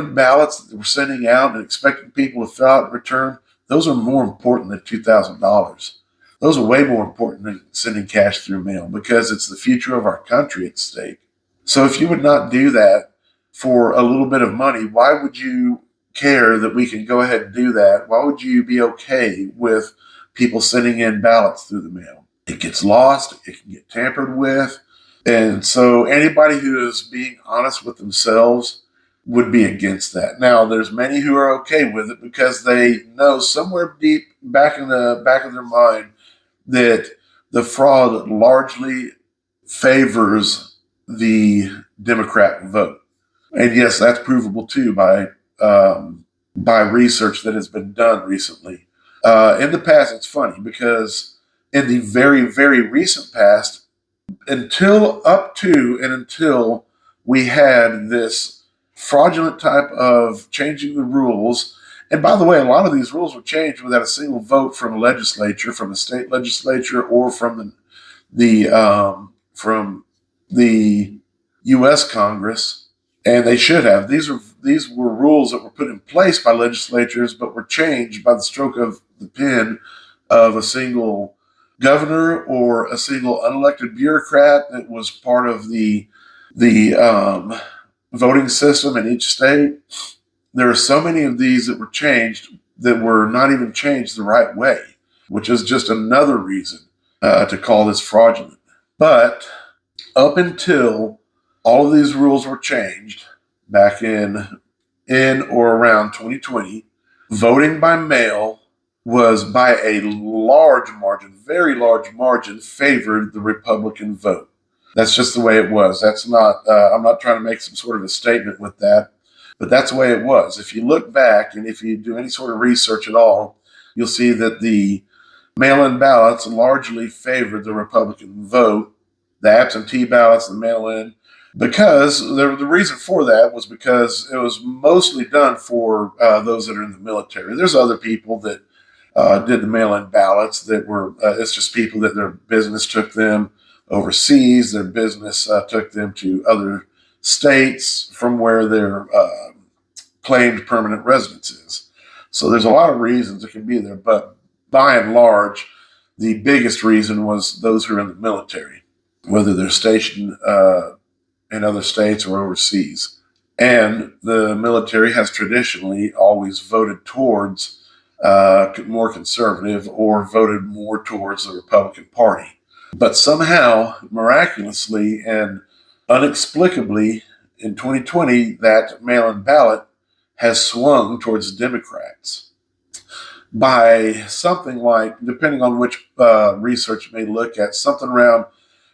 ballots that we're sending out and expecting people to fill out and return, those are more important than $2,000. Those are way more important than sending cash through mail because it's the future of our country at stake. So if you would not do that for a little bit of money, why would you care that we can go ahead and do that? Why would you be okay with people sending in ballots through the mail? It gets lost, it can get tampered with. And so anybody who is being honest with themselves would be against that. Now, there's many who are okay with it because they know somewhere deep back in the back of their mind that the fraud largely favors the Democrat vote. And yes, that's provable too by research that has been done recently. In the past, it's funny because in the very, very recent past, until we had this fraudulent type of changing the rules. And by the way, a lot of these rules were changed without a single vote from a legislature, from a state legislature, or from the U.S. Congress, and they should have. These were rules that were put in place by legislatures, but were changed by the stroke of the pen of a single governor or a single unelected bureaucrat that was part of the voting system in each state. There are so many of these that were changed that were not even changed the right way, which is just another reason to call this fraudulent. But up until all of these rules were changed back in or around 2020, voting by mail was by a large margin, very large margin, favored the Republican vote. That's just the way it was. That's not, I'm not trying to make some sort of a statement with that, but that's the way it was. If you look back and if you do any sort of research at all, you'll see that the mail-in ballots largely favored the Republican vote, the absentee ballots, the mail-in, because the reason for that was because it was mostly done for those that are in the military. There's other people that did the mail-in ballots that were, it's just people that their business took them overseas, their business took them to other states from where their claimed permanent residence is. So there's a lot of reasons it can be there, but by and large, the biggest reason was those who are in the military, whether they're stationed in other states or overseas. And the military has traditionally always voted towards more conservative or voted more towards the Republican Party. But somehow, miraculously and inexplicably, in 2020, that mail-in ballot has swung towards Democrats by something like, depending on which research you may look at, something around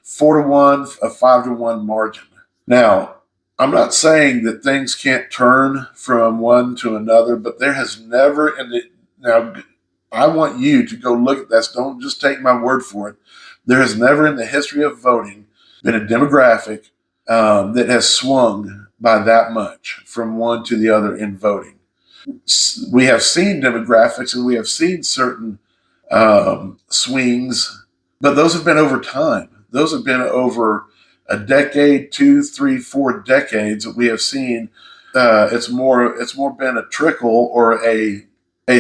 4-1, a 5-1 margin. Now, I'm not saying that things can't turn from one to another, but there has never, now I want you to go look at this. Don't just take my word for it. There has never in the history of voting been a demographic that has swung by that much from one to the other in voting. We have seen demographics and we have seen certain swings, but those have been over time. Those have been over a decade, 2, 3, 4 decades that we have seen. It's more been a trickle or a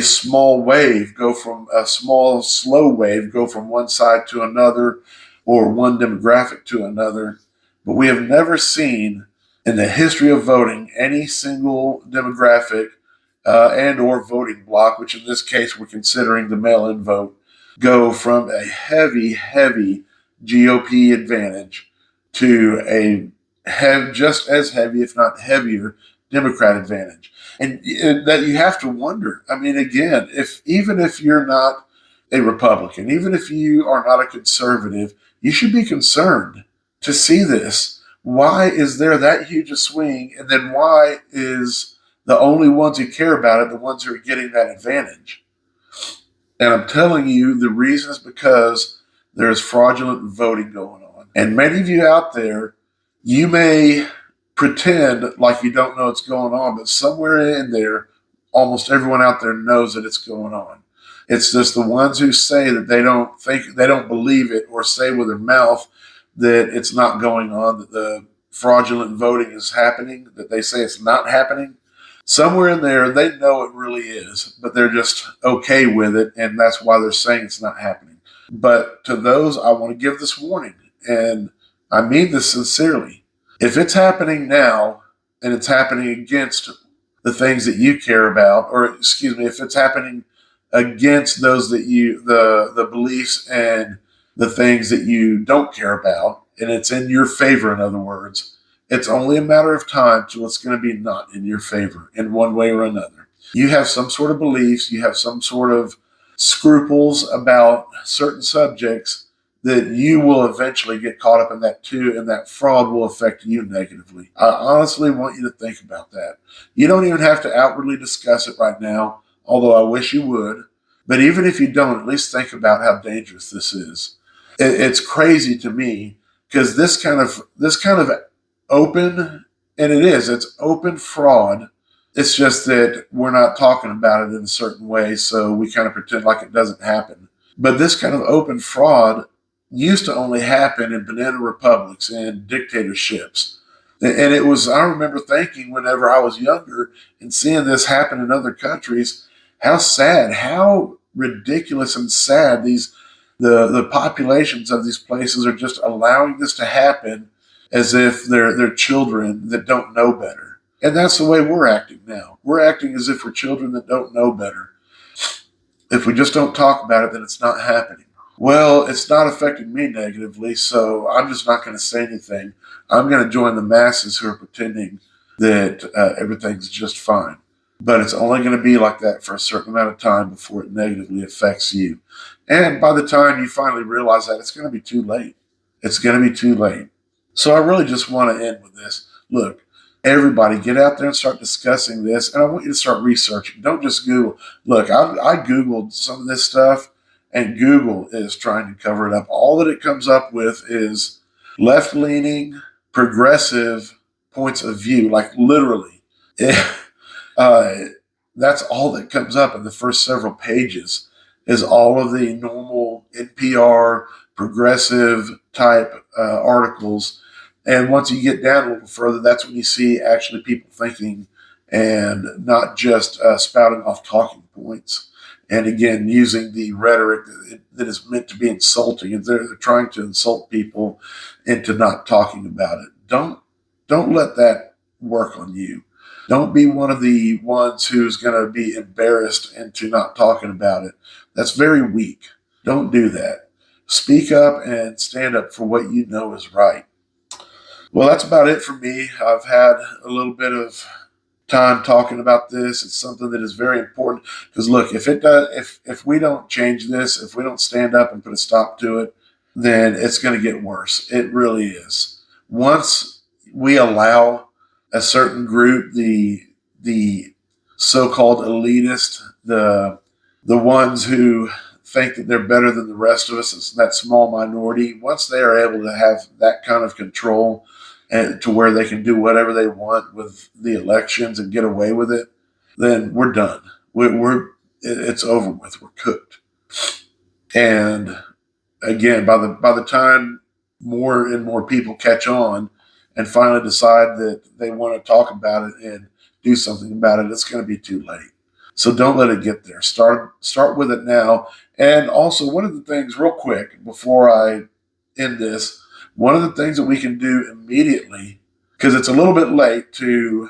small wave go from a small, slow wave go from one side to another or one demographic to another. But we have never seen in the history of voting any single demographic and or voting block, which in this case we're considering the mail-in vote, go from a heavy, heavy GOP advantage to just as heavy, if not heavier, Democrat advantage. And that you have to wonder. I mean, again, even if you're not a Republican, even if you are not a conservative, you should be concerned to see this. Why is there that huge a swing? And then why is the only ones who care about it the ones who are getting that advantage? And I'm telling you, the reason is because there is fraudulent voting going on. And many of you out there, you may pretend like you don't know what's going on, but somewhere in there, almost everyone out there knows that it's going on. It's just the ones who say that they don't believe it, or say with their mouth that it's not going on, that the fraudulent voting is happening, that they say it's not happening. somewhere in there, they know it really is, but they're just okay with it. And that's why they're saying it's not happening. But to those, I want to give this warning. And I mean this sincerely. If it's happening now and it's happening against the things that you care about, or excuse me, if it's happening against those that the beliefs and the things that you don't care about, and it's in your favor, in other words, it's only a matter of time till it's going to be not in your favor in one way or another. You have some sort of beliefs, you have some sort of scruples about certain subjects that you will eventually get caught up in that too, and that fraud will affect you negatively. I honestly want you to think about that. You don't even have to outwardly discuss it right now, although I wish you would. But even if you don't, at least think about how dangerous this is. It's crazy to me because this kind of open, and it's open fraud. It's just that we're not talking about it in a certain way, so we kind of pretend like it doesn't happen. But this kind of open fraud used to only happen in banana republics and dictatorships. And it was, I remember thinking whenever I was younger and seeing this happen in other countries, how sad, how ridiculous and sad the populations of these places are just allowing this to happen as if they're children that don't know better. And that's the way we're acting now. We're acting as if we're children that don't know better. If we just don't talk about it, then it's not happening. Well, it's not affecting me negatively, so I'm just not going to say anything. I'm going to join the masses who are pretending that everything's just fine. But it's only going to be like that for a certain amount of time before it negatively affects you. And by the time you finally realize that, it's going to be too late. It's going to be too late. So I really just want to end with this. Look, everybody get out there and start discussing this. And I want you to start researching. Don't just Google. Look, I Googled some of this stuff, and Google is trying to cover it up. All that it comes up with is left-leaning, progressive points of view, like literally. That's all that comes up in the first several pages is all of the normal NPR progressive type articles. And once you get down a little further, that's when you see actually people thinking and not just spouting off talking points. And again, using the rhetoric that is meant to be insulting, and they're trying to insult people into not talking about it. Don't let that work on you. Don't be one of the ones who's going to be embarrassed into not talking about it. That's very weak. Don't do that. Speak up and stand up for what you know is right. Well, that's about it for me. I've had a little bit of time talking about this. It's something that is very important because look, if we don't change this, if we don't stand up and put a stop to it, then it's going to get worse. It really is. Once we allow a certain group, the so-called elitist, the ones who think that they're better than the rest of us, it's that small minority. Once they are able to have that kind of control and to where they can do whatever they want with the elections and get away with it, then we're done. It's over with. We're cooked. And again, by the time more and more people catch on and finally decide that they want to talk about it and do something about it, it's going to be too late. So don't let it get there. Start with it now. And also, one of the things, real quick, before I end this, one of the things that we can do immediately, because it's a little bit late to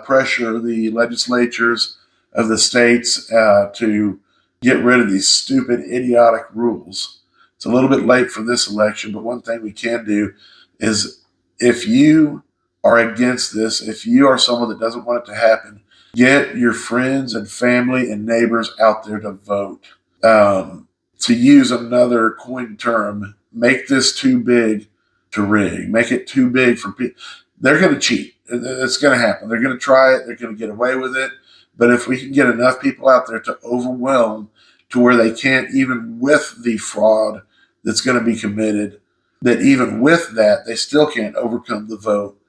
pressure the legislatures of the states to get rid of these stupid, idiotic rules. It's a little bit late for this election, but one thing we can do is if you are against this, if you are someone that doesn't want it to happen, get your friends and family and neighbors out there to vote. To use another coined term, make this too big to rig. Make it too big for people. They're going to cheat. It's going to happen. They're going to try it. They're going to get away with it. But if we can get enough people out there to overwhelm to where they can't, even with the fraud that's going to be committed, that even with that, they still can't overcome the vote,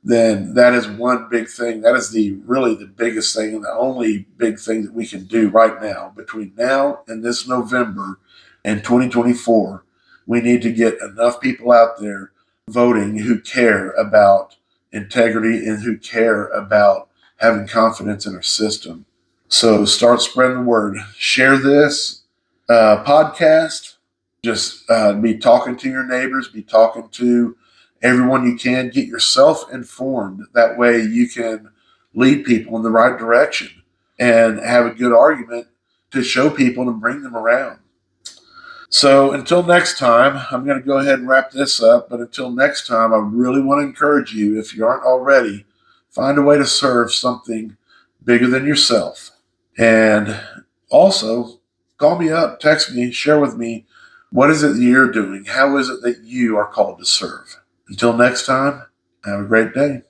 then that is one big thing. That is really the biggest thing and the only big thing that we can do right now. Between now and this November and 2024, we need to get enough people out there voting who care about integrity and who care about having confidence in our system. So start spreading the word. Share this podcast. Just be talking to your neighbors, be talking to everyone you can. Get yourself informed. That way you can lead people in the right direction and have a good argument to show people and bring them around. So until next time, I'm going to go ahead and wrap this up. But until next time, I really want to encourage you, if you aren't already, find a way to serve something bigger than yourself. And also, call me up, text me, share with me, what is it that you're doing? How is it that you are called to serve? Until next time, have a great day.